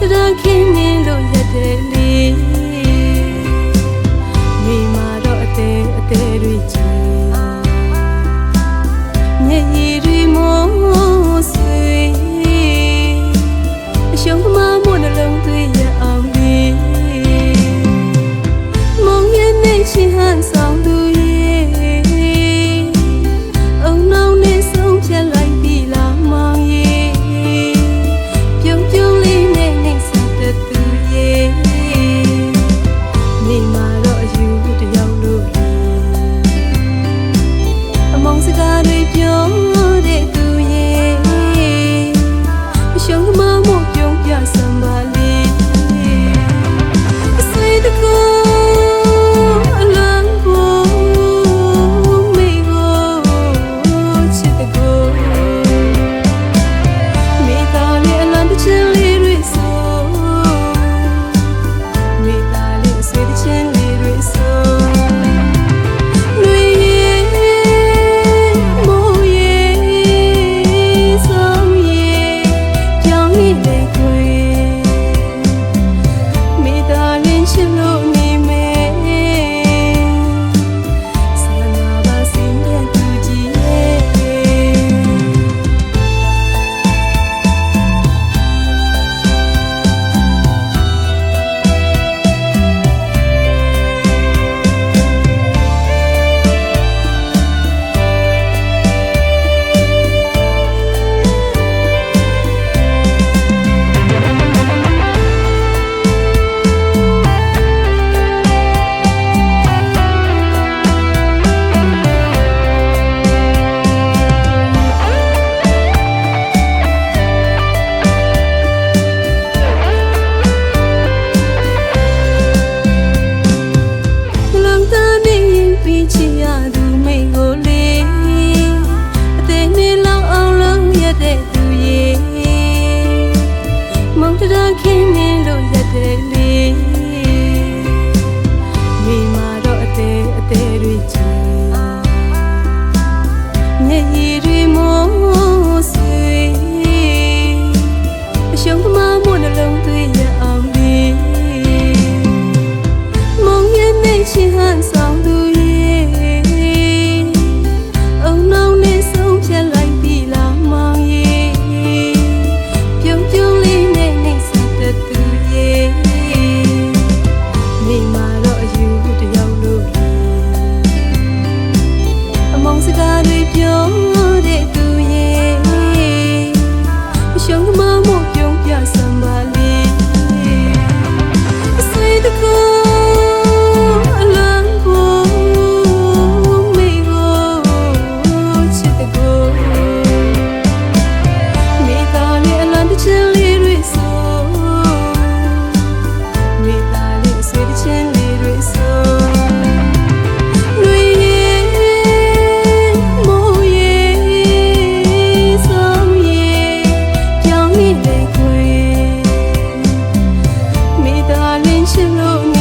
တရခင်မြင်လို့ရတဲ့လေမိမာတော့အသေးတွေကြည်မျက်ရည်တွေမိုးဆွေအရှုံးသမားမို့နှလုံးသွေးရအောင်လေမုံရနဲ့ချင်းဟန်ဆောင်သူရဲ့အုံနောက်နဲ့ဆုံးဖြတ်လိုက်ပြီလားမောင်ရဲ့ပြုံးပြုံးလေးနဲ့နှိမ့်ဆက်တဲ့သူရဲ့မိမာတော့အယူတယောက်လို့အမောင်စကားတွေပြောတဲ့သူရဲ့အရှုံးသမားမို့ပြုံးပြစမ်းပါလေအဆွေတကူအလံကိုမိကိုချစ်တကူမိသားလေးအလံတစ်ချင်လေးတွေဆိုမိသားလေးအဆွေတစ်ချင်လေးတွေဆိုခင်မြင်လို့ရတဲ့လေမိမာတော့အသေးတွေကြည်မျက်ရည်တွေမိုးဆွေအရှုံးသမားမို့နှလုံးသွေးရအောင်လေမုံရနဲ့ချင်းဟန်ဆောင်သူရဲ့အုံနောက်နဲ့ဆုံးဖြတ်လိုက်ပြီလားမောင်ရဲ့ပြုံးပြုံးလေးနဲ့နှိမ့်ဆက်တဲ့သူရဲ့မိမာတော့အယူတယောက်လို့အမောင်စကားတွေပြောတဲ့သူရဲ့အရှုံးသမားမို့ပြုံးပြစမ်းပါလေအဆွေတကူအလံကိုမိကိုချစ်တကူမိသားလေးအလံတစ်ချင်လေးတွေဆိုမိသားလေးအဆွေတစ်ချင်လေးတွေဆိုလူရဲ့မိုးရဲ့ဆောင်ရဲ့ကြောင်နေတဲ့ခွေမိသားလေးချစ်လို့